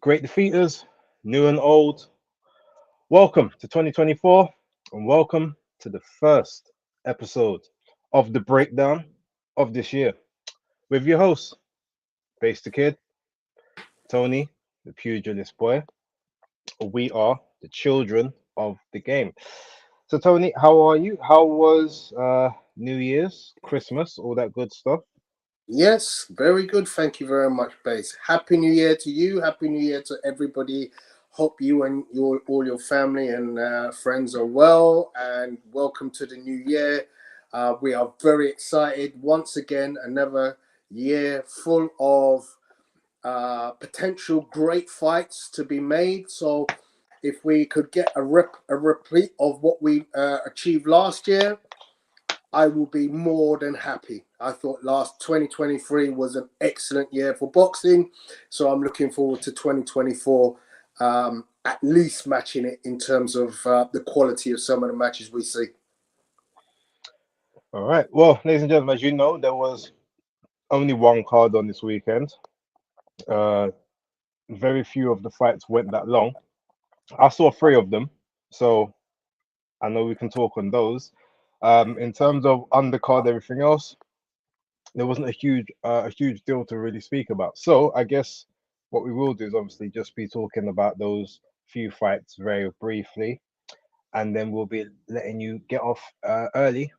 Great defeaters, new and old. Welcome to 2024 and welcome to the first episode of the breakdown of this year with your hosts, BaseDaKID, Tony, the Pugilist boy. We are the children of the game. So, Tony, how are you? How was New Year's, Christmas, all that good stuff? Yes, very good. Thank you very much, Base. Happy New Year to you. Happy New Year to everybody. Hope you and all your family and friends are well. And welcome to the new year. We are very excited. Once again, another year full of potential great fights to be made. So if we could get a repeat of what we achieved last year, I will be more than happy. I thought last 2023 was an excellent year for boxing, so I'm looking forward to 2024 at least matching it in terms of the quality of some of the matches we see. All right. Well, ladies and gentlemen, as you know, there was only one card on this weekend. Uh, very few of the fights went that long. I saw three of them, so I know we can talk on those. In terms of undercard, everything else, there wasn't a huge deal to really speak about. So I guess what we will do is obviously just be talking about those few fights very briefly, and then we'll be letting you get off early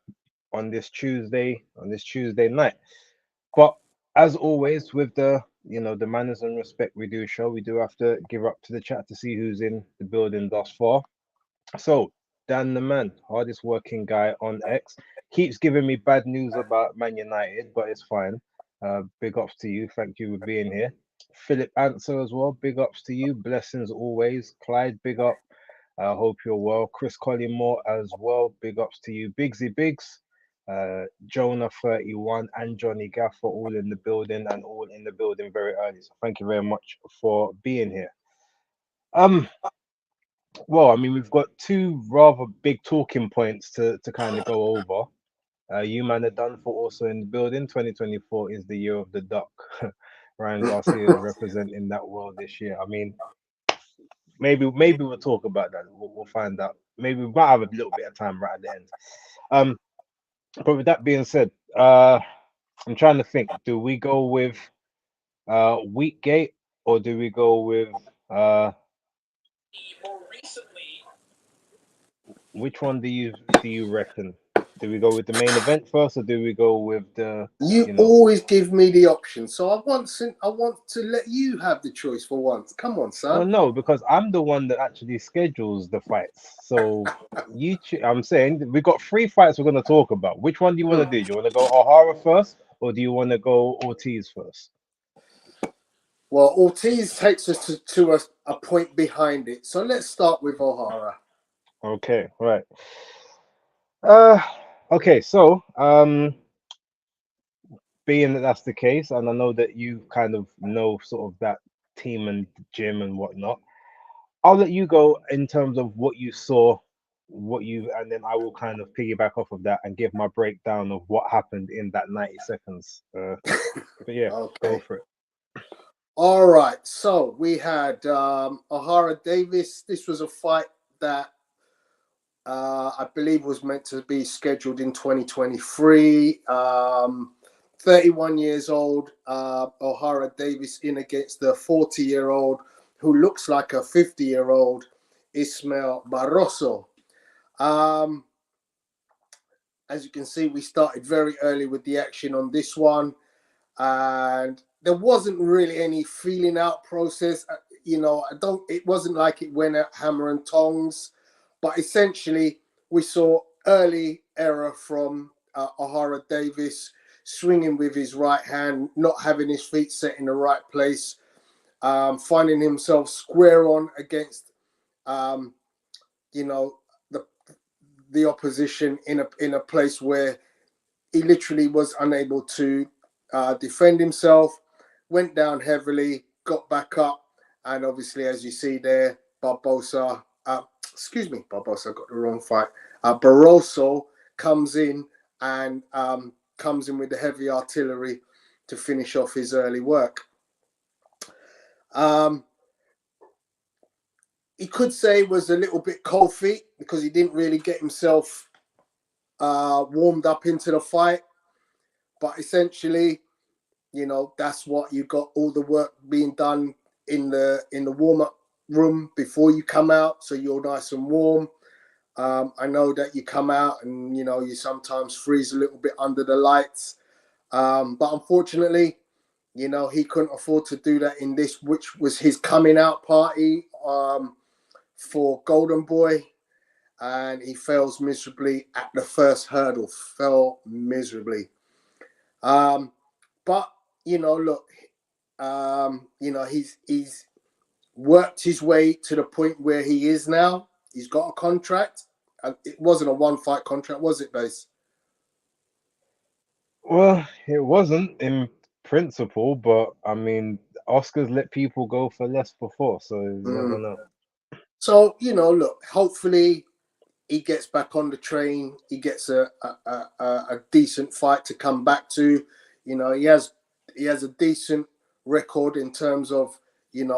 on this Tuesday night. But as always, with the manners and respect we do show, we do have to give up to the chat to see who's in the building thus far. So, Dan the man, hardest working guy on X, keeps giving me bad news about Man United, but it's fine. Big ups to you. Thank you for being here. Philip Answer as well. Big ups to you. Blessings always. Clyde, big up. I hope you're well. Chris Collymore as well. Big ups to you. Bigsy Biggs, Jonah 31, and Johnny Gaffer all in the building and all in the building very early. So thank you very much for being here. Um, well, I mean, we've got two rather big talking points to kind of go over. You man are done for also in the building. 2024 is the year of the duck. Ryan Garcia is representing that world this year. I mean, maybe we'll talk about that. We'll find out. Maybe we might have a little bit of time right at the end. Um, but with that being said, I'm trying to think. Do we go with Weekgate or do we go with uh which one do you reckon? Do we go with the main event first, or do we go with the You you know? always give me the option, so I want to let you have the choice for once. Come on, Well, son. no, because I'm the one that actually schedules the fights. So I'm saying we got three fights we're gonna talk about. Which one do you want to Hmm. do? Do you want to go Ohara first, or do you want to go Ortiz first? Well, Ortiz takes us to a point behind it, so let's start with Ohara. Okay, right. Uh, okay. So being that that's the case, and I know that you kind of know sort of that team and gym and whatnot. I'll let you go in terms of what you saw, and then I will kind of piggyback off of that and give my breakdown of what happened in that 90 seconds. But yeah, go Okay. for it. All right. So we had Ohara Davis. This was a fight that I believe was meant to be scheduled in 2023. 31 years old, Ohara Davis in against the 40-year-old who looks like a 50-year-old Ismael Barroso. Um, as you can see, we started very early with the action on this one, and there wasn't really any feeling out process. I don't. It wasn't like it went at hammer and tongs, but essentially we saw early error from Ohara Davis, swinging with his right hand, not having his feet set in the right place, finding himself square on against, um, you know, the the opposition in a place where he literally was unable to defend himself, went down heavily, got back up, and obviously, as you see there, Barbosa got the wrong fight. Barroso comes in and comes in with the heavy artillery to finish off his early work. Um, he could say was a little bit cold feet because he didn't really get himself warmed up into the fight. But essentially, that's what you got, all the work being done in the warm-up room before you come out, so you're nice and warm. I know that you come out and you sometimes freeze a little bit under the lights, but unfortunately, he couldn't afford to do that in this, which was his coming out party for Golden Boy, and he fails miserably at the first hurdle. Fell miserably. But look, he's worked his way to the point where he is now. He's got a contract. It wasn't a one-fight contract, was it, Base? Well, it wasn't in principle, but I mean, Oscars let people go for less before, so you never Mm. know. So look, hopefully he gets back on the train. He gets a decent fight to come back to. He has a decent record in terms of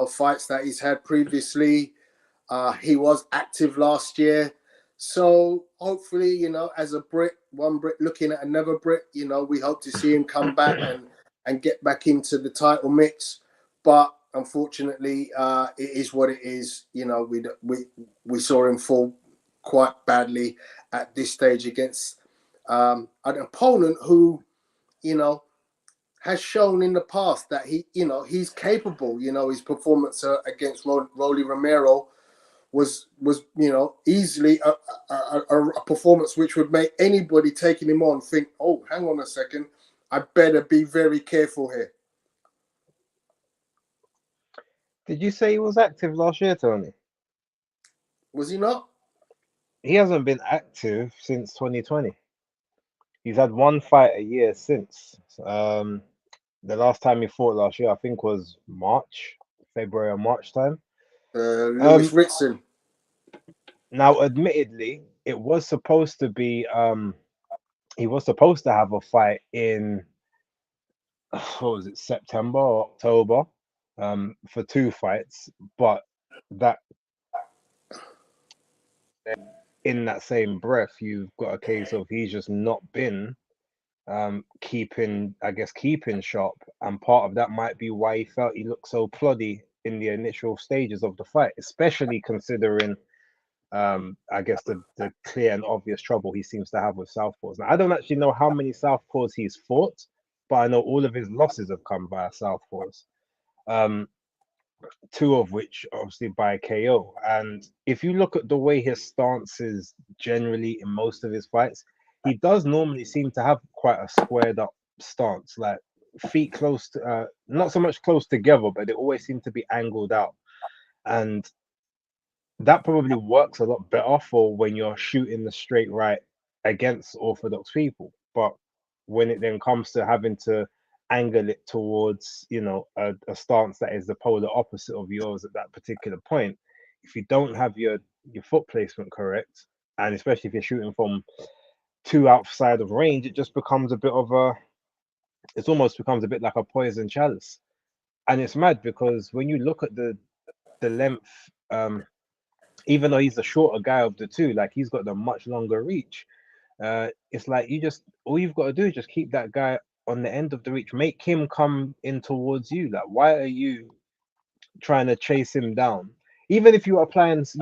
fights that he's had previously. He was active last year, so hopefully as a Brit, one Brit looking at another Brit, we hope to see him come back and get back into the title mix. But unfortunately, it is what it is. We saw him fall quite badly at this stage against an opponent who, has shown in the past that he's capable. His performance against Rolly Romero was easily a performance which would make anybody taking him on think, oh, hang on a second, I better be very careful here. Did you say he was active last year, Tony? Was he not? He hasn't been active since 2020. He's had one fight a year since. The last time he fought last year, I think, was February or March time. Lewis Ritson. Now, admittedly, it was supposed to be he was supposed to have a fight in what was it, September or October, for two fights, but that in that same breath, you've got a case of he's just not been keeping sharp, and part of that might be why he felt he looked so ploddy in the initial stages of the fight, especially considering I guess the clear and obvious trouble he seems to have with southpaws. Now, I don't actually know how many southpaws he's fought, but I know all of his losses have come via southpaws. Um, two of which obviously by KO. And if you look at the way his stance is generally in most of his fights, he does normally seem to have quite a squared up stance, like feet close to, not so much close together, but they always seem to be angled out. And that probably works a lot better for when you're shooting the straight right against orthodox people. But when it then comes to having to angle it towards, a stance that is the polar opposite of yours at that particular point, if you don't have your foot placement correct, and especially if you're shooting from too outside of range, it just becomes a bit of it almost becomes a bit like a poison chalice. And it's mad because when you look at the length, even though he's the shorter guy of the two, like he's got the much longer reach. It's like all you've got to do is just keep that guy on the end of the reach, make him come in towards you. Like, why are you trying to chase him down? Even if you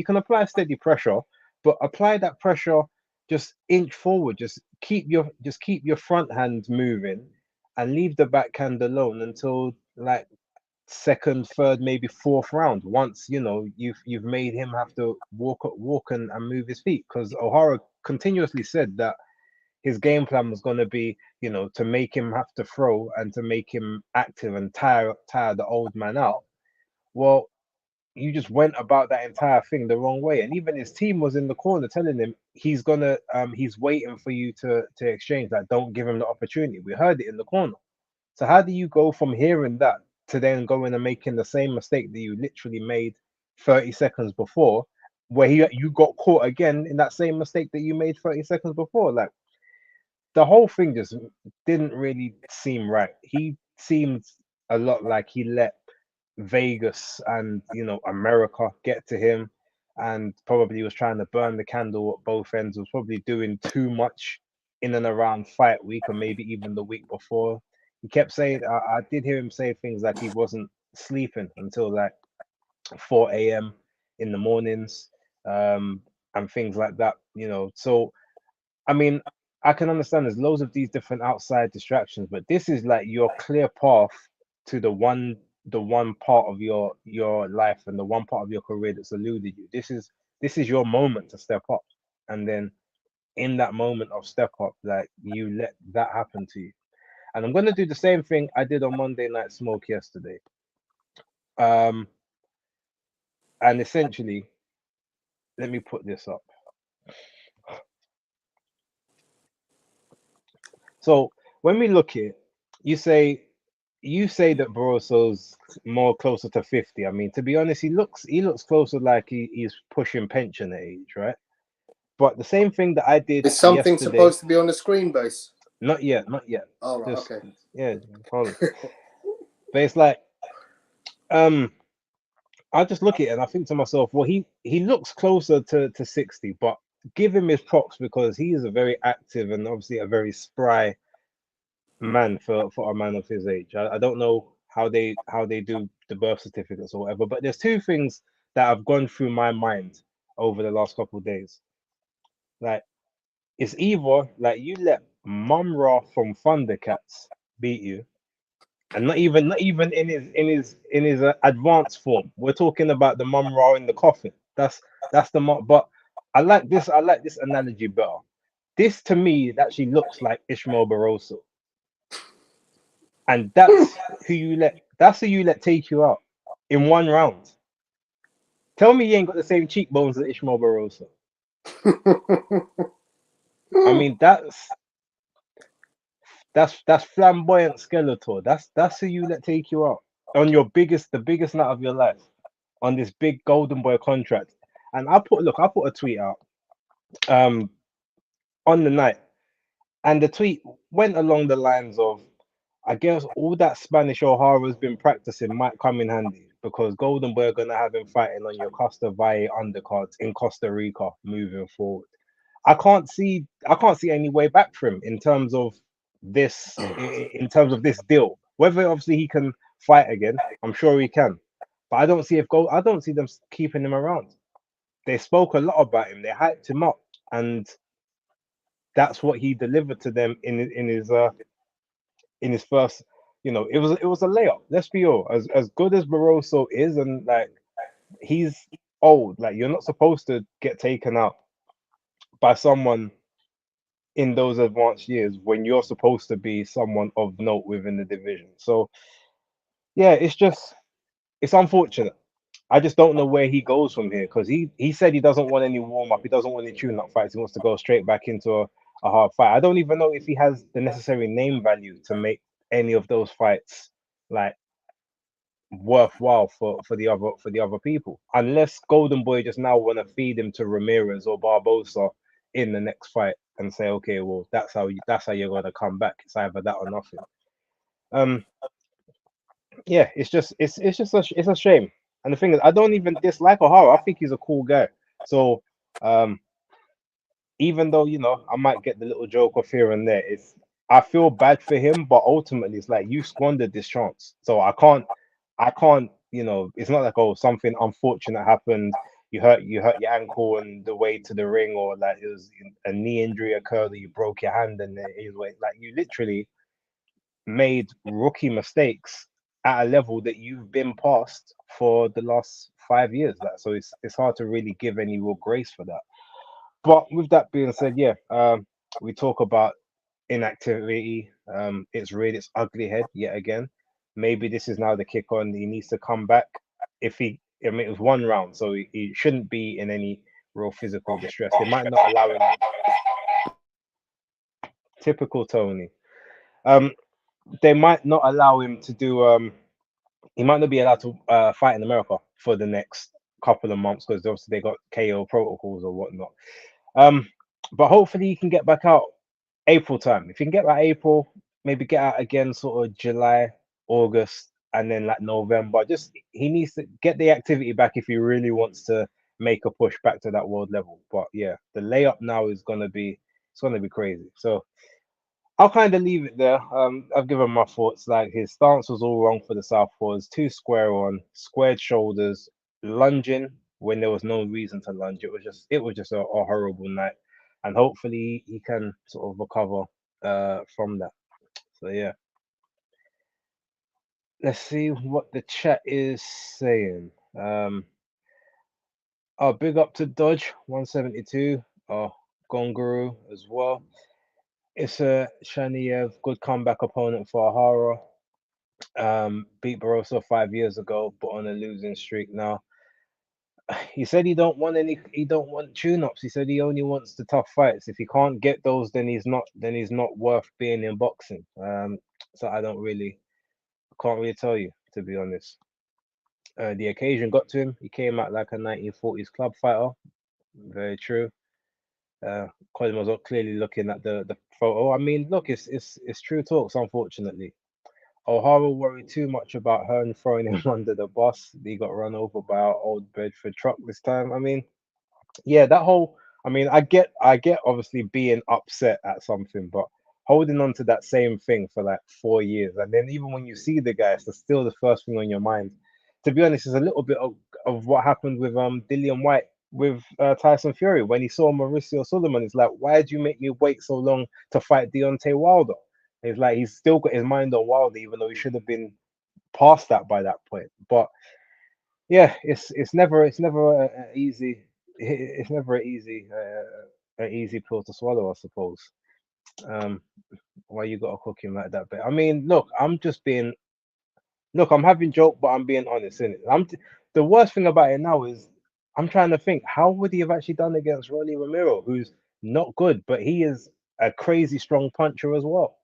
can apply steady pressure, but apply that pressure, just inch forward, just keep your front hand moving, and leave the backhand alone until like second, third, maybe fourth round. Once you've made him have to walk and move his feet, because Ohara continuously said that his game plan was going to be, to make him have to throw and to make him active and tire the old man out. Well, you just went about that entire thing the wrong way, and even his team was in the corner telling him he's waiting for you to exchange. Like, don't give him the opportunity. We heard it in the corner. So how do you go from hearing that to then going and making the same mistake that you literally made 30 seconds before, where you got caught again in that same mistake that you made 30 seconds before? Like, the whole thing just didn't really seem right. He seemed a lot like he let Vegas and America get to him. and probably was trying to burn the candle at both ends. Was probably doing too much in and around fight week, or maybe even the week before. He kept saying, I did hear him say things like he wasn't sleeping until like 4 a.m. in the mornings, um, and things like that. So I mean, I can understand there's loads of these different outside distractions, but this is like your clear path to the one part of your life and the one part of your career that's eluded you. This is your moment to step up. And then in that moment of step up, like you let that happen to you. And I'm gonna do the same thing I did on Monday Night Smoke yesterday. Um, and essentially, let me put this up. So when we look at, you say you say that Barroso's more closer to 50. I mean, to be honest, he looks closer like he's pushing pension age, right? But the same thing that I did Is something yesterday, supposed to be on the screen, base? not yet, not yet. All right, Just okay. yeah, hold on. But it's like um I just look at it and I think to myself, well, he looks closer to 60, but give him his props because he is a very active and obviously a very spry man for a man of his age. I don't know how they do the birth certificates or whatever, but there's two things that have gone through my mind over the last couple of days. Like it's either like you let Mum Ra from Thundercats beat you, and not even in his advanced form. We're talking about the Mum Ra in the coffin. That's the mum. But I like this analogy better. This to me it actually looks like Ishmael Barroso. And that's who you let take you out in one round. Tell me you ain't got the same cheekbones as Ishmael Barroso. I mean that's flamboyant Skeletor. That's who you let take you out on the biggest night of your life, on this big golden boy contract. And I put a tweet out um on the night, and the tweet went along the lines of, I guess all that Spanish Ohara's been practicing might come in handy because Golden Boy are gonna have him fighting on your Costa Valle undercards in Costa Rica moving forward. I can't see any way back for him in terms of this deal. Whether obviously he can fight again, I'm sure he can. But I don't see them keeping him around. They spoke a lot about him, they hyped him up, and that's what he delivered to them in his first. It was a layup. Let's be real. As good as Barroso is, and like he's old. Like you're not supposed to get taken out by someone in those advanced years when you're supposed to be someone of note within the division. So yeah, it's unfortunate. I just don't know where he goes from here because he said he doesn't want any warm up. He doesn't want any tune up fights. He wants to go straight back into a hard fight. I don't even know if he has the necessary name value to make any of those fights like worthwhile for the other people. Unless Golden Boy just now want to feed him to Ramirez or Barbosa in the next fight and say, okay, well that's how you're gonna come back. It's either that or nothing. Um, yeah, it's a shame. And the thing is, I don't even dislike Ohara. I think he's a cool guy. So um, even though I might get the little joke off here and there, I feel bad for him, but ultimately it's like you squandered this chance. So I can't. It's not like, oh, something unfortunate happened. You hurt your ankle on the way to the ring, or like it was a knee injury occurred, or you broke your hand, and like you literally made rookie mistakes at a level that you've been past for the last 5 years. Like, so it's hard to really give any real grace for that. But with that being said, yeah, we talk about inactivity. It's reared its ugly head yet again. Maybe this is now the kick on. He needs to come back. I mean, it was one round, so he shouldn't be in any real physical distress. They might not allow him. Typical Tony. Um, they might not allow him to do. He might not be allowed to fight in America for the next couple of months because obviously they got KO protocols or whatnot. Um, but hopefully he can get back out April time. If you can get back April, maybe get out again sort of July, August, and then like November. Just he needs to get the activity back if he really wants to make a push back to that world level. But yeah, the layup now is gonna be crazy. So I'll kind of leave it there. I've given my thoughts. Like his stance was all wrong for the southpaws. Too square on, squared shoulders, lunging when there was no reason to lunge. It was just a horrible night, and hopefully he can sort of recover from that. So yeah, let's see what the chat is saying. Oh, big up to Dodge 172. Oh, Gonguru as well. It's a Shaniev, good comeback opponent for Ohara. Beat Barroso 5 years ago, but on a losing streak now. He said he don't want tune-ups. He said he only wants the tough fights. If he can't get those, then he's not worth being in boxing. So can't really tell you, to be honest. The occasion got to him. He came out like a 1940s club fighter. Very true. Colin was clearly looking at the photo. I mean, look, it's true talks, unfortunately. O'Hara worried too much about Hearn throwing him under the bus. He got run over by our old Bedford truck this time. I mean, yeah, that whole. I mean, I get obviously being upset at something, but holding on to that same thing for like 4 years, and then even when you see the guy, it's still the first thing on your mind. To be honest, is a little bit of what happened with Dillian White with Tyson Fury when he saw Mauricio Suleiman. It's like, why did you make me wait so long to fight Deontay Wilder? It's like he's still got his mind on Wilder, even though he should have been past that by that point. But yeah, it's never a easy it's never an easy pill to swallow, I suppose. Um, why you gotta cook him like that? But I mean, look, I'm having joke, but I'm being honest in it. The worst thing about it now is I'm trying to think how would he have actually done against Ronnie Romero, who's not good, but he is a crazy strong puncher as well.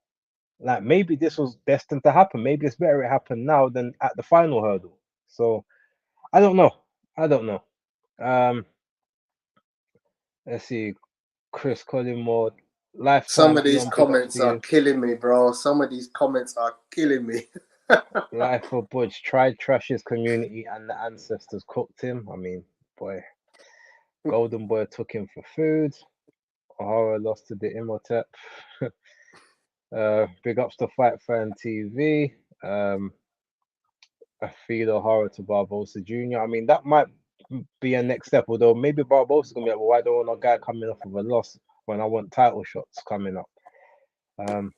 Like maybe this was destined to happen. Maybe it's better it happened now than at the final hurdle. So I don't know. I don't know. Um, let's see. Chris Collingwood, life Some fam, of these Eon, big ups to comments are you. killing me, bro. Some of these comments are killing me. Life for Budge tried trash his community and the ancestors cooked him. I mean, boy, Golden Boy took him for food. O'Hara lost to the Imhotep. Big ups to Fight Fan TV. A feed O'Hara to Barboza Jr. I mean, that might be a next step, although maybe Barboza's gonna be like, well, why don't I want a guy coming off of a loss when I want title shots coming up? Um,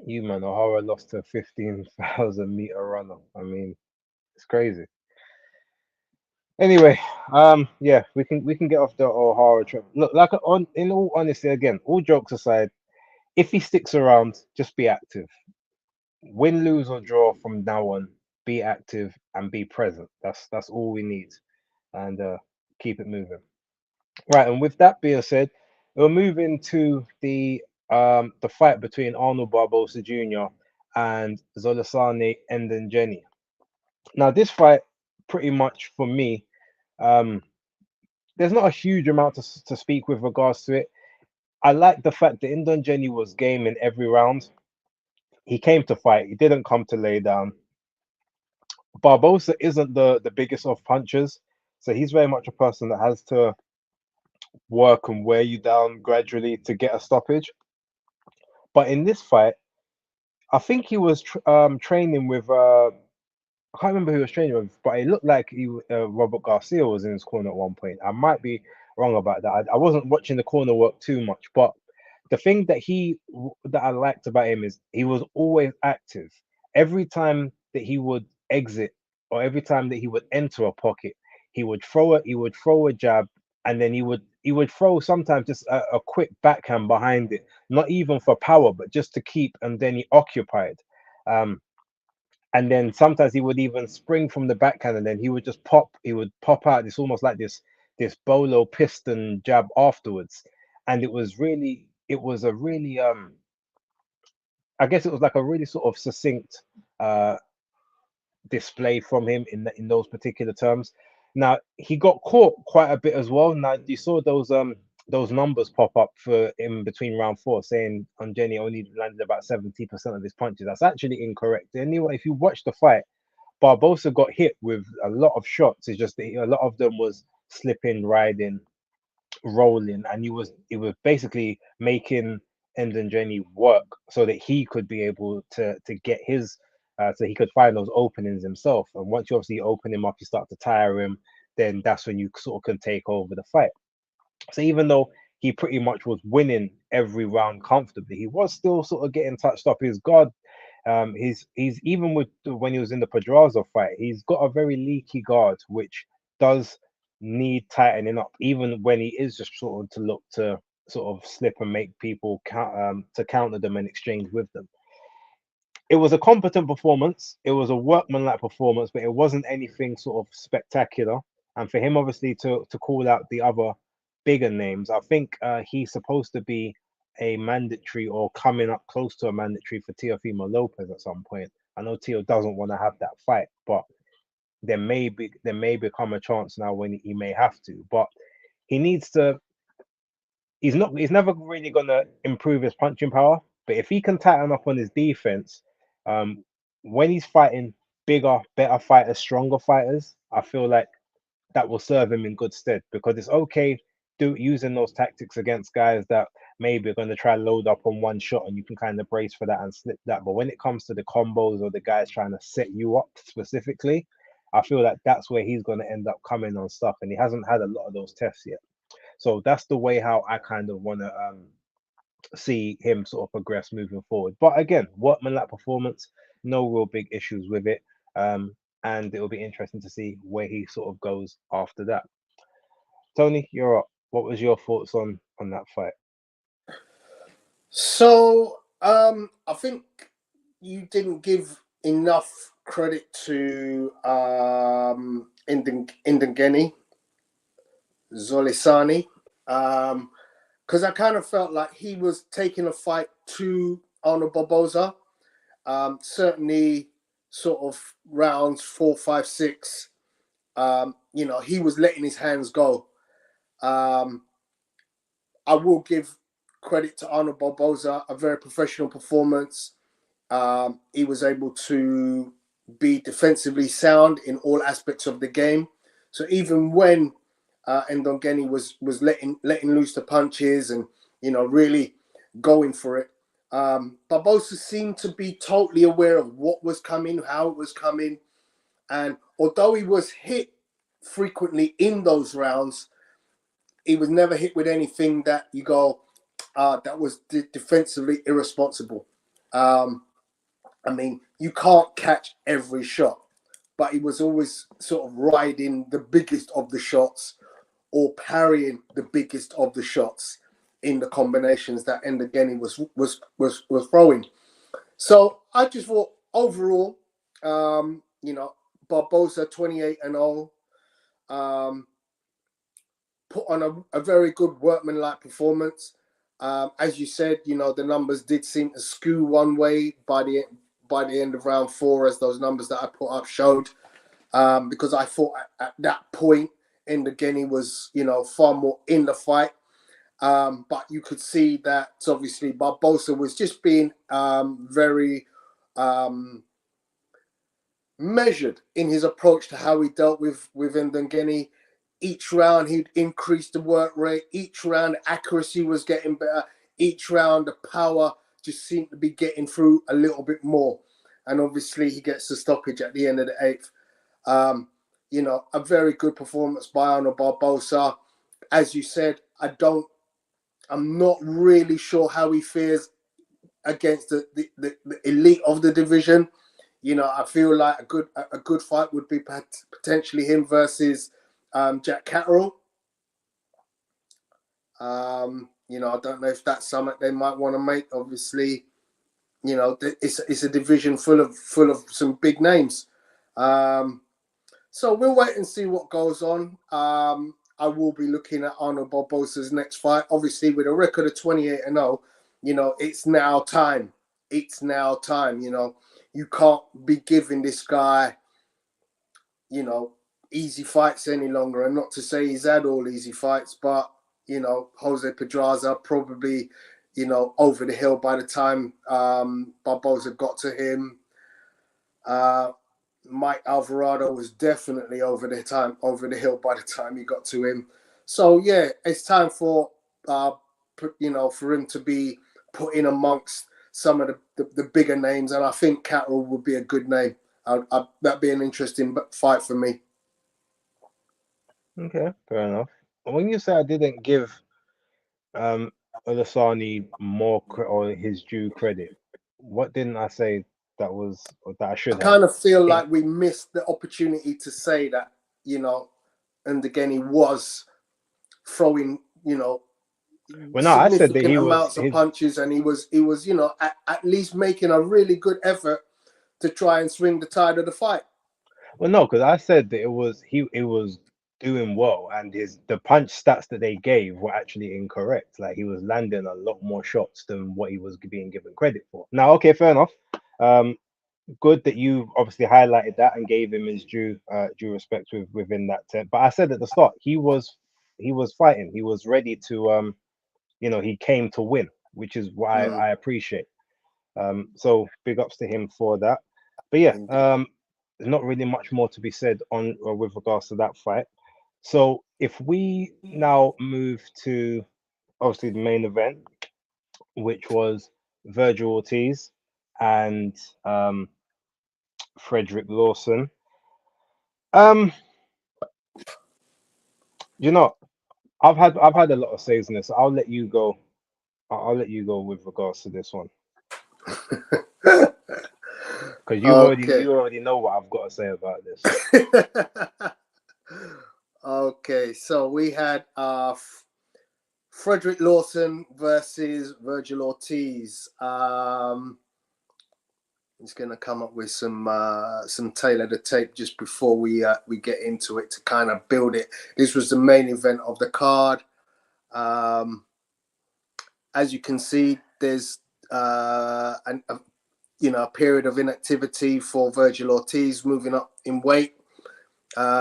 you man, O'Hara lost to a 15,000 meter runner. I mean, it's crazy. Anyway, yeah, we can get off the O'Hara trip. Look, like in all honesty, again, all jokes aside, if he sticks around, just be active. Win, lose or draw from now on, be active and be present. That's all we need, and keep it moving. Right, and with that being said, we'll move into the fight between Arnold Barboza Jr. and Zolasane Jenny. Now, this fight, pretty much for me, um, there's not a huge amount to speak with regards to it. I like the fact that Jenny was game in every round. He came to fight. He didn't come to lay down. Barbosa isn't the biggest of punchers, so he's very much a person that has to work and wear you down gradually to get a stoppage. But in this fight, I think he was training with I can't remember who he was training with, but it looked like Robert Garcia was in his corner at one point. I might be wrong about that. I wasn't watching the corner work too much, but the thing that I liked about him is he was always active. Every time that he would exit or every time that he would enter a pocket, he would throw a jab, and then he would throw sometimes just a quick backhand behind it, not even for power, but just to keep and then he occupied. Um, and then sometimes he would even spring from the backhand and then he would pop out this almost like this bolo piston jab afterwards. And it was a really I guess it was like a really sort of succinct uh display from him in those particular terms. Now he got caught quite a bit as well. Now you saw those numbers pop up for in between round four saying on Jenny only landed about 70% of his punches. That's actually incorrect. Anyway, if you watch the fight, Barbosa got hit with a lot of shots. It's just that a lot of them was slipping, riding, rolling, and he was basically making Jenny work so that he could be able to get his so he could find those openings himself. And once you obviously open him up, you start to tire him, then that's when you sort of can take over the fight. So even though he pretty much was winning every round comfortably, he was still sort of getting touched up. His guard, he's even with when he was in the Pedraza fight, he's got a very leaky guard, which does need tightening up, even when he is just sort of to look to sort of slip and make people to counter them and exchange with them. It was a competent performance. It was a workmanlike performance, but it wasn't anything sort of spectacular. And for him, obviously, to call out the other bigger names, I think he's supposed to be a mandatory or coming up close to a mandatory for Teofimo Lopez at some point. I know Teo doesn't want to have that fight, but there may become a chance now when he may have to. But he needs to. He's never really gonna improve his punching power, but if he can tighten up on his defense, um, when he's fighting bigger, better fighters, stronger fighters, I feel like that will serve him in good stead, because it's okay using those tactics against guys that maybe are going to try and load up on one shot and you can kind of brace for that and slip that. But when it comes to the combos or the guys trying to set you up specifically, I feel like that's where he's going to end up coming on stuff, and he hasn't had a lot of those tests yet. So that's the way how I kind of want to see him sort of progress moving forward. But again, workmanlike performance, no real big issues with it. And it will be interesting to see where he sort of goes after that. Tony, you're up. What was your thoughts on that fight? So I think you didn't give enough credit to Indengeni Zolisani, because I kind of felt like he was taking a fight to Arnold Barboza. Certainly, sort of rounds 4, 5, 6. He was letting his hands go. I will give credit to Arnold Barboza, a very professional performance. He was able to be defensively sound in all aspects of the game. So even when Ndongeni was letting loose the punches and really going for it, Barboza seemed to be totally aware of what was coming, how it was coming, and although he was hit frequently in those rounds, he was never hit with anything that you go, that was defensively irresponsible. I mean, you can't catch every shot, but he was always sort of riding the biggest of the shots or parrying the biggest of the shots in the combinations that Ndongeni was throwing. So I just thought overall, Barboza 28-0, put on a very good workmanlike performance. As you said, the numbers did seem to skew one way by the end of round 4, as those numbers that I put up showed. Because I thought at that point, Ndongeni was, far more in the fight. But you could see that obviously Barboza was just being very measured in his approach to how he dealt with Ndongeni. Each round he'd increase the work rate. Each round accuracy was getting better. Each round the power just seemed to be getting through a little bit more. And obviously he gets the stoppage at the end of the 8th. A very good performance by Arnold Barboza. As you said, I'm not really sure how he fares against the elite of the division. I feel like a good fight would be potentially him versus Jack Catterall. I don't know if that's something they might want to make. Obviously, it's a division full of some big names. So we'll wait and see what goes on. I will be looking at Arnold Barboza's next fight. Obviously, with a record of 28-0, it's now time. It's now time. You can't be giving this guy, easy fights any longer. And not to say he's had all easy fights, but, Jose Pedraza probably, over the hill by the time Barboza got to him. Mike Alvarado was definitely over the hill by the time he got to him. So yeah, it's time for for him to be put in amongst some of the bigger names, and I think Catterall would be a good name. That'd be an interesting fight for me. Okay, fair enough. When you say I didn't give um Olasani or his due credit, what didn't I say that was or that I I should have? kind of feel like we missed the opportunity to say that, and again he was throwing, Well, no, I said that significant he was amounts of his. punches, and he was, at least making a really good effort to try and swing the tide of the fight. Well, no, because I said that it was doing well, and the punch stats that they gave were actually incorrect. Like he was landing a lot more shots than what he was being given credit for. Now, okay, fair enough. Um, Good that you obviously highlighted that and gave him his due respect within that tent. But I said at the start he was fighting. He was ready to he came to win, which is why Mm, I appreciate. So big ups to him for that. But yeah, indeed. there's not really much more to be said on or with regards to that fight. So if we now move to obviously the main event, which was Virgil Ortiz and Frederick Lawson. Um, you know, I've had a lot of says in this. I'll let you go. I'll let you go with regards to this one because Okay. you already know what I've got to say about this. Okay, so we had Frederick Lawson versus Virgil Ortiz. He's going to come up with some tailor the tape just before we get into it to kind of build it. This was the main event of the card. As you can see, there's a period of inactivity for Virgil Ortiz, moving up in weight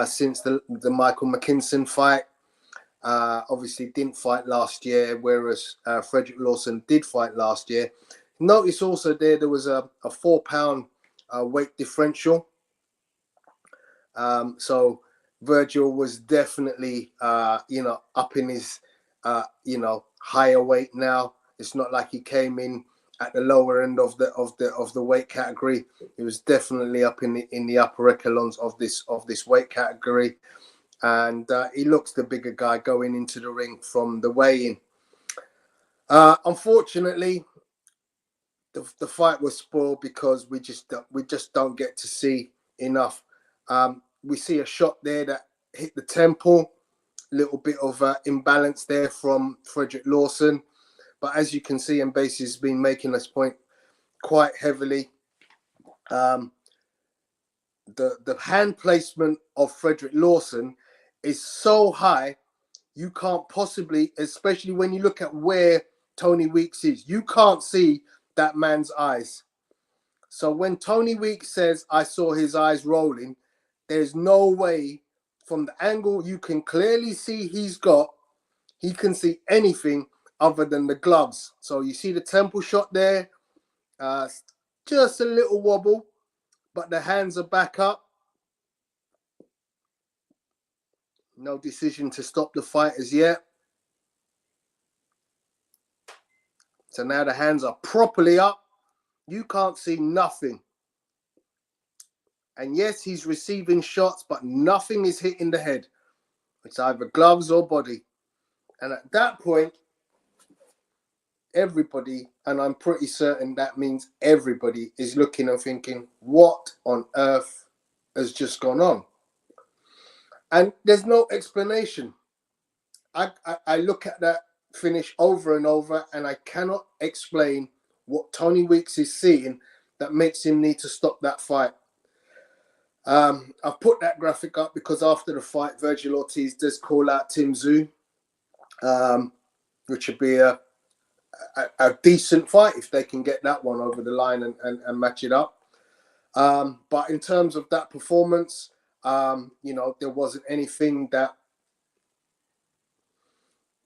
since the Michael McKinson fight. Obviously didn't fight last year, whereas Frederick Lawson did fight last year. Notice also there was a 4 pound weight differential. So Virgil was definitely up in his higher weight now. It's not like he came in at the lower end of the weight category. He was definitely up in the upper echelons of this weight category. And he looks the bigger guy going into the ring from the weigh-in. Unfortunately, the fight was spoiled because we just don't get to see enough. We see a shot there that hit the temple, little bit of imbalance there from Frederick Lawson. But as you can see, and Base has been making this point quite heavily. The hand placement of Frederick Lawson is so high, you can't possibly, especially when you look at where Tony Weeks is, you can't see that man's eyes. So when Tony Weeks says, I saw his eyes rolling, there's no way from the angle you can clearly see he can see anything other than the gloves. So you see the temple shot there, just a little wobble, but the hands are back up. No decision to stop the fight as yet. So now the hands are properly up. You can't see nothing. And yes, he's receiving shots, but nothing is hitting the head. It's either gloves or body. And at that point, everybody, and I'm pretty certain that means everybody, is looking and thinking, what on earth has just gone on? And there's no explanation. I look at that finish over and over, and I cannot explain what Tony Weeks is seeing that makes him need to stop that fight. I've put that graphic up because after the fight, Virgil Ortiz does call out Tim Tszyu, which would be a decent fight if they can get that one over the line and match it up. But in terms of that performance, there wasn't anything that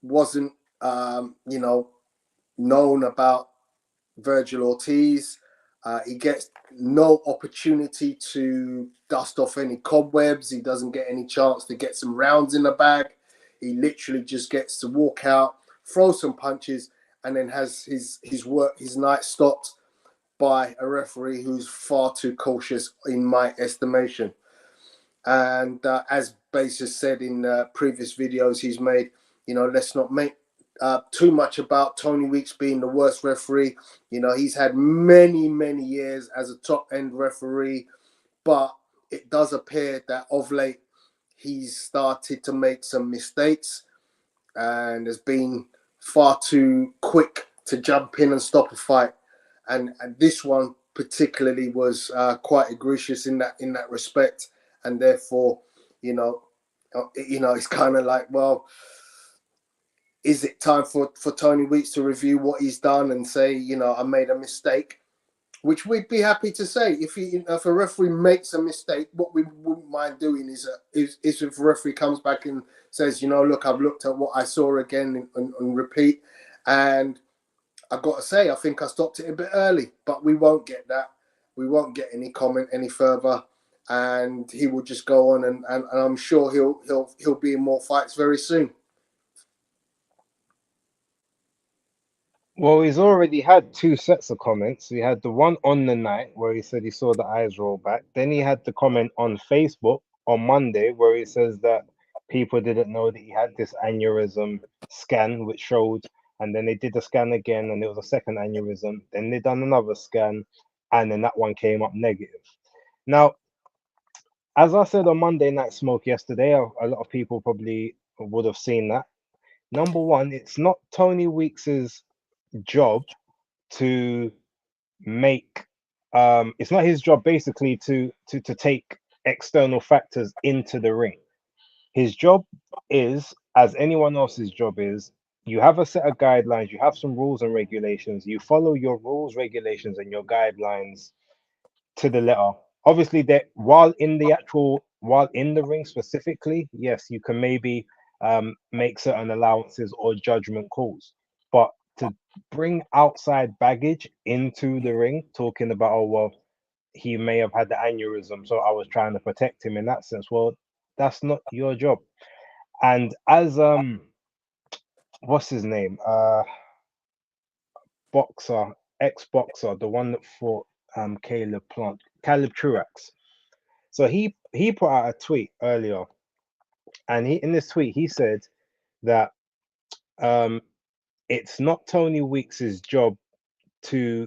wasn't, known about Virgil Ortiz. He gets no opportunity to dust off any cobwebs. He doesn't get any chance to get some rounds in the bag. He literally just gets to walk out, throw some punches, and then has his night stopped by a referee who's far too cautious in my estimation. And as Basis said in previous videos he's made, let's not make too much about Tony Weeks being the worst referee. He's had many, many years as a top end referee, but it does appear that of late he's started to make some mistakes and has been far too quick to jump in and stop a fight. And this one particularly was quite egregious in that respect, and therefore, it's kind of like, well, is it time for Tony Weeks to review what he's done and say, I made a mistake? Which we'd be happy to say. If a referee makes a mistake, what we wouldn't mind doing is if a referee comes back and says, look, I've looked at what I saw again and repeat, and I've got to say, I think I stopped it a bit early, but we won't get that. We won't get any comment any further, and he will just go on, and I'm sure he'll be in more fights very soon. Well, he's already had two sets of comments. He had the one on the night where he said he saw the eyes roll back. Then he had the comment on Facebook on Monday where he says that people didn't know that he had this aneurysm scan, which showed, and then they did the scan again, and it was a second aneurysm. Then they done another scan, and then that one came up negative. Now, as I said on Monday Night Smoke yesterday, a lot of people probably would have seen that. Number one, it's not Tony Weeks's job to make it's not his job basically to take external factors into the ring. His job is, as anyone else's job is, you have a set of guidelines, you have some rules and regulations, you follow your rules, regulations, and your guidelines to the letter. Obviously, that while in the ring specifically, yes, you can maybe make certain allowances or judgment calls, but to bring outside baggage into the ring, talking about, oh well, he may have had the aneurysm, so I was trying to protect him in that sense. Well, that's not your job. And as what's his name? Boxer, ex-boxer, the one that fought Caleb Truax. So he put out a tweet earlier, and he in this tweet he said that it's not Tony Weeks's job to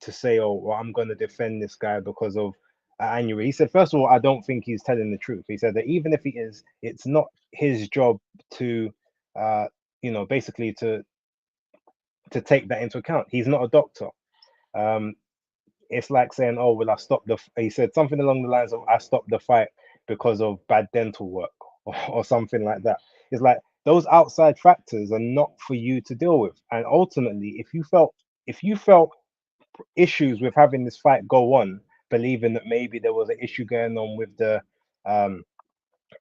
say, oh well, I'm going to defend this guy because of aneurysm. He said, first of all, I don't think he's telling the truth. He said that even if he is, it's not his job to basically to take that into account. He's not a doctor. Um, it's like saying, "Oh, well, I stopped the." He said something along the lines of, "I stopped the fight because of bad dental work," or something like that. It's like those outside factors are not for you to deal with. And ultimately, if you felt issues with having this fight go on, believing that maybe there was an issue going on with the,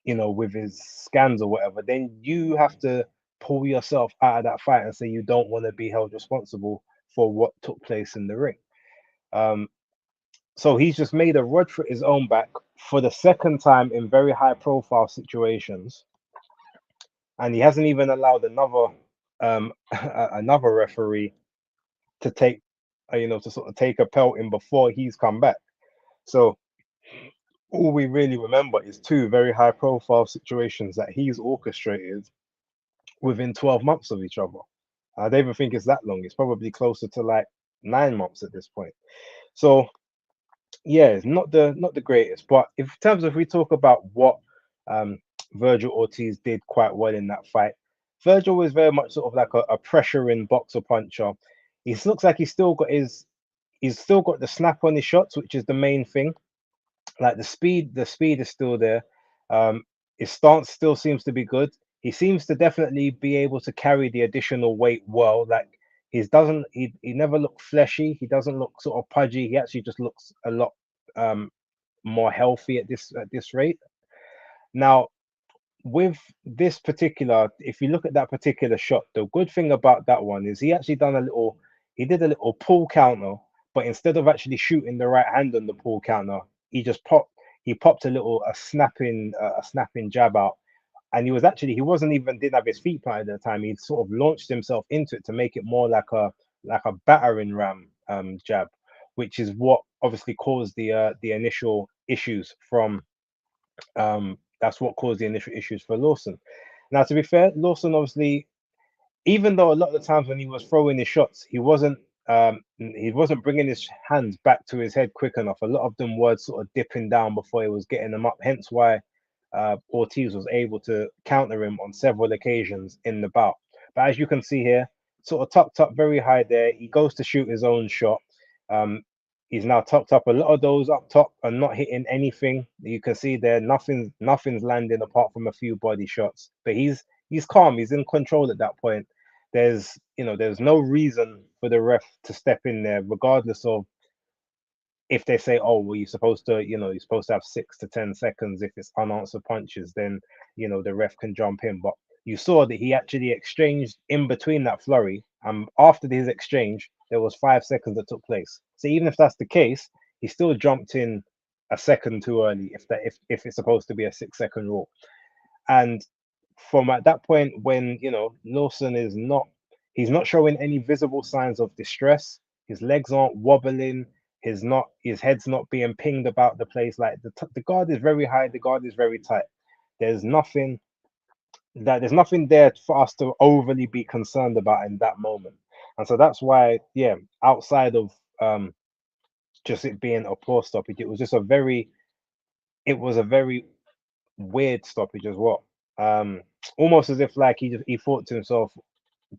with his scans or whatever, then you have to pull yourself out of that fight and say you don't want to be held responsible for what took place in the ring. Um, so he's just made a rod for his own back for the second time in very high profile situations, and he hasn't even allowed another referee to take to sort of take a pelting before he's come back. So all we really remember is two very high profile situations that he's orchestrated within 12 months of each other. I don't even think it's that long. It's probably closer to like 9 months at this point. So yeah, it's not the greatest. But if in terms of, we talk about what um Virgil Ortiz did quite well in that fight, Virgil was very much sort of like a pressuring boxer puncher. He looks like he's still got the snap on his shots, which is the main thing. Like the speed is still there. His stance still seems to be good. He seems to definitely be able to carry the additional weight well. Like he never looked fleshy. He doesn't look sort of pudgy. He actually just looks a lot um more healthy at this rate. Now, with this particular, if you look at that particular shot, the good thing about that one is he did a little pull counter, but instead of actually shooting the right hand on the pull counter, he popped a snapping jab out, and he wasn't even didn't have his feet planted at the time. He sort of launched himself into it to make it more like a battering ram jab, which is what obviously caused the initial issues from that's what caused the initial issues for Lawson. Now, to be fair, Lawson obviously, even though a lot of the times when he was throwing his shots, he wasn't bringing his hands back to his head quick enough. A lot of them were sort of dipping down before he was getting them up. Hence why Ortiz was able to counter him on several occasions in the bout. But as you can see here, sort of tucked up very high there. He goes to shoot his own shot. Um, he's now tucked up. A lot of those up top are not hitting anything. You can see there, nothing's landing apart from a few body shots. But he's calm. He's in control at that point. There's no reason for the ref to step in there, regardless of if they say, oh, well, you're supposed to have 6 to 10 seconds. If it's unanswered punches, then the ref can jump in. But you saw that he actually exchanged in between that flurry. After his exchange, there was 5 seconds that took place. So even if that's the case, he still jumped in a second too early. If it's supposed to be a 6-second rule, and from at that point when Lawson he's not showing any visible signs of distress. His legs aren't wobbling. His head's not being pinged about the place. Like the guard is very high. The guard is very tight. There's nothing there for us to overly be concerned about in that moment. And so that's why, yeah, outside of just it being a poor stoppage, it was a very weird stoppage as well. Almost as if like he thought to himself,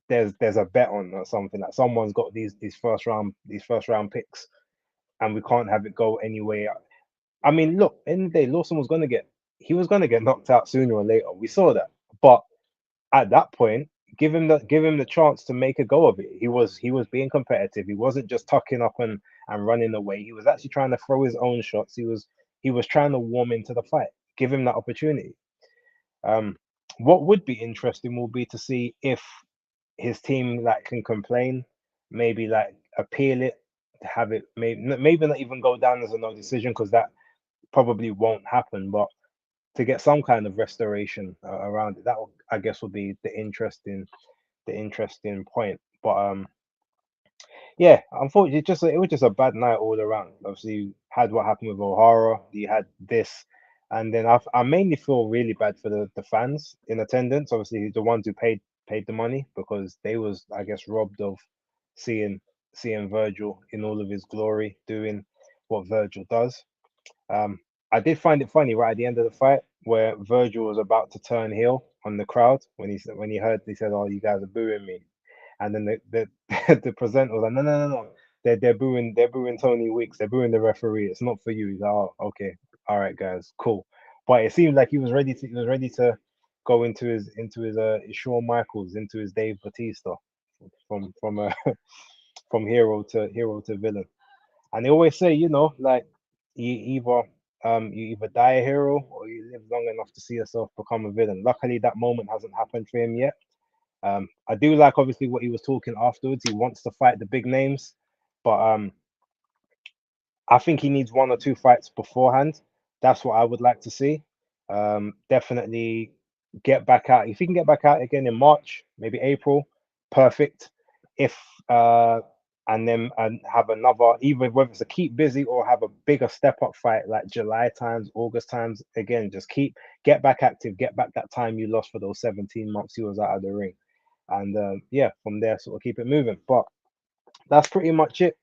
there's a bet on or something, like someone's got these first round picks, and we can't have it go anyway. I mean, look, in the day, Lawson was gonna get knocked out sooner or later. We saw that, but at that point, give him the chance to make a go of it. He was being competitive. He wasn't just tucking up and running away. He was actually trying to throw his own shots. He was trying to warm into the fight. Give him that opportunity. What would be interesting will be to see if his team like can complain, maybe like appeal it, have it maybe not even go down as a no decision, because that probably won't happen. But to get some kind of restoration around it, that I guess would be the interesting point. But yeah, unfortunately, it was just a bad night all around. Obviously, you had what happened with Ohara. You had this, and then I mainly feel really bad for the fans in attendance. Obviously, the ones who paid the money, because they was, I guess, robbed of seeing Virgil in all of his glory, doing what Virgil does. I did find it funny right at the end of the fight where Virgil was about to turn heel on the crowd when he said, "Oh, you guys are booing me," and then the presenter was like, "No. They're booing Tony Weeks. They're booing the referee. It's not for you." He's like, "Oh, okay, all right, guys, cool." But it seemed like he was ready to go into his Shawn Michaels, into his Dave Bautista, from from hero to villain. And they always say, like, you either die a hero or you live long enough to see yourself become a villain. Luckily, that moment hasn't happened for him yet. I do like obviously what he was talking afterwards. He wants to fight the big names, but I think he needs 1 or 2 fights beforehand. That's what I would like to see. Definitely get back out. If he can get back out again in March, maybe April, perfect. If and have another, either whether it's a keep busy or have a bigger step up fight like July times, August times. Again, just get back active, get back that time you lost for those 17 months he was out of the ring, and yeah, from there sort of keep it moving. But that's pretty much it.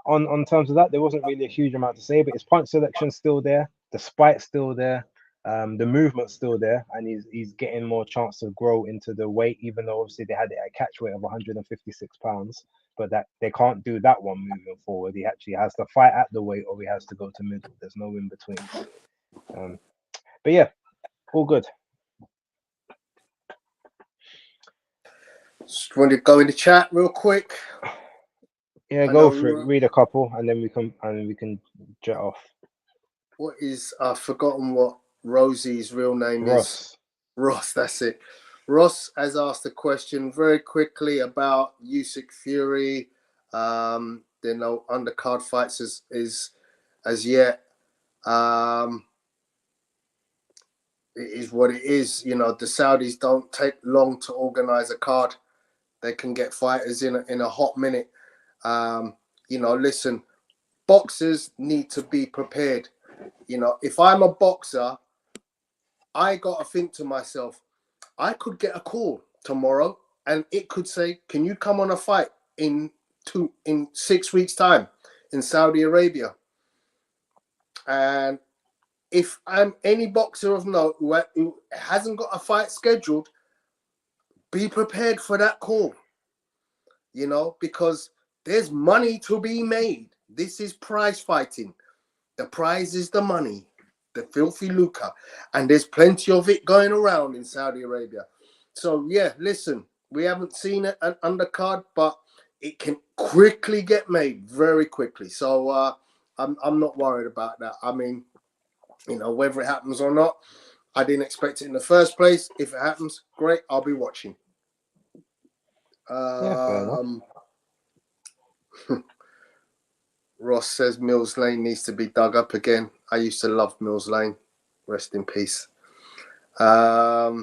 On terms of that, there wasn't really a huge amount to say, but his punch selection's still there, the spite's still there, the movement's still there, and he's getting more chance to grow into the weight, even though obviously they had it at catch weight of 156 pounds, but that they can't do that one moving forward. He actually has to fight at the weight, or he has to go to middle. There's no in between. But yeah, all good. Just want to go in the chat real quick. Yeah, go for it. Read a couple, and then we can jet off. What is I've forgotten what Rosie's real name is. Ross, that's it. Ross has asked a question very quickly about Usyk Fury. There are no undercard fights as yet. It is what it is. You know, the Saudis don't take long to organize a card. They can get fighters in a hot minute. You know, listen, boxers need to be prepared. You know, if I'm a boxer, I got to think to myself, I could get a call tomorrow and it could say, can you come on a fight in 6 weeks time in Saudi Arabia? And if I'm any boxer of note who hasn't got a fight scheduled, be prepared for that call, you know, because there's money to be made. This is prize fighting. The prize is the money, the filthy lucre, and there's plenty of it going around in Saudi Arabia. So yeah, listen, we haven't seen an undercard, but it can quickly get made very quickly. So I'm not worried about that. I mean, you know, whether it happens or not, I didn't expect it in the first place. If it happens, great, I'll be watching. Yeah, fair enough. Ross says Mills Lane needs to be dug up again. I used to love Mills Lane. Rest in peace. Yeah.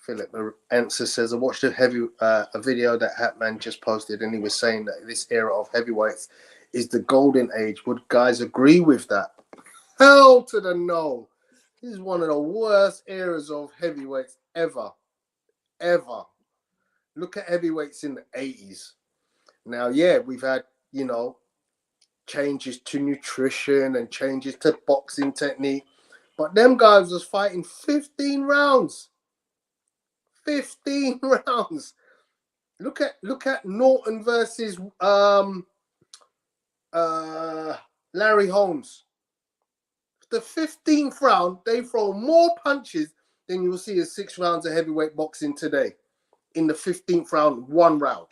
Philip Answer says, I watched a video that Hatman just posted, and he was saying that this era of heavyweights is the golden age. Would guys agree with that? Hell to the no. This is one of the worst eras of heavyweights ever. Look at heavyweights in the 80s. Now, yeah, we've had, you know, changes to nutrition and changes to boxing technique. But them guys was fighting 15 rounds. 15 rounds. Look at Norton versus Larry Holmes. The 15th round, they throw more punches than you'll see in 6 rounds of heavyweight boxing today. In the 15th round, 1 round.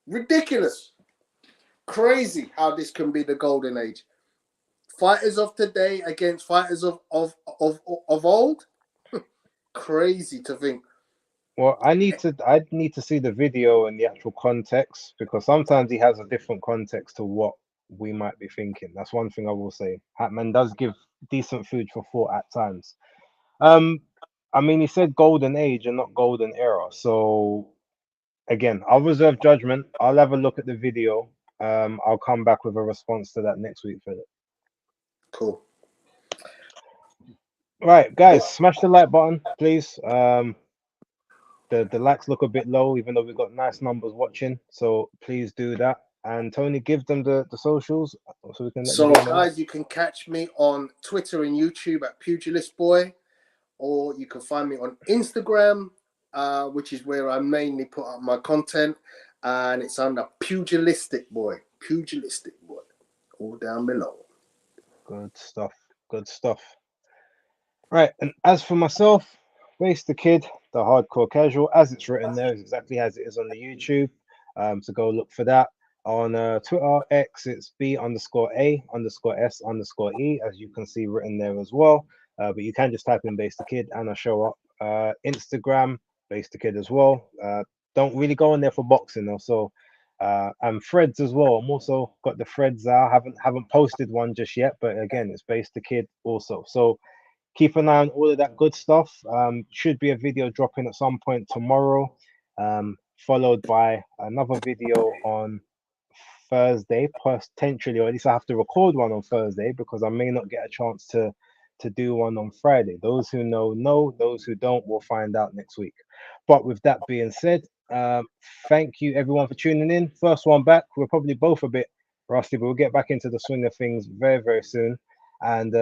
Ridiculous. Crazy how this can be the golden age. Fighters of today against fighters of old. Crazy to think. Well, I need to see the video and the actual context, because sometimes he has a different context to what we might be thinking. That's one thing I will say. Hatman does give decent food for thought at times. I mean, he said golden age and not golden era. So again, I'll reserve judgment. I'll have a look at the video. I'll come back with a response to that next week, Philip. Cool. Right, guys, smash the like button, please. The likes look a bit low, even though we've got nice numbers watching. So please do that. And Tony, give them the socials so we can let So, them know. guys, you can catch me on Twitter and YouTube at Pugilistboy, or you can find me on Instagram, which is where I mainly put up my content, and it's under Pugilistboy. Pugilistboy, all down below. Good stuff. Good stuff. Right, and as for myself, BaseDaKID, the hardcore casual, as it's written there, is exactly as it is on the YouTube. So go look for that. On Twitter, X, it's B_A_S_E, as you can see written there as well. But you can just type in BaseDaKID and I'll show up. Instagram, BaseDaKID as well. Don't really go on there for boxing though. So and threads as well. I'm also got the threads out. Haven't posted one just yet, but again, it's BaseDaKID also. So keep an eye on all of that good stuff. Should be a video dropping at some point tomorrow, followed by another video on Thursday, potentially, or at least I have to record one on Thursday because I may not get a chance to do one on Friday. Those who know, those who don't will find out next week. But with that being said, thank you everyone for tuning in. First one back. We're probably both a bit rusty, but we'll get back into the swing of things very, very soon. And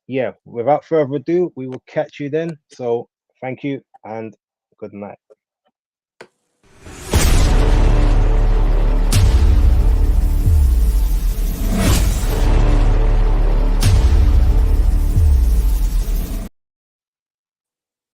yeah, without further ado, we will catch you then. So thank you and good night.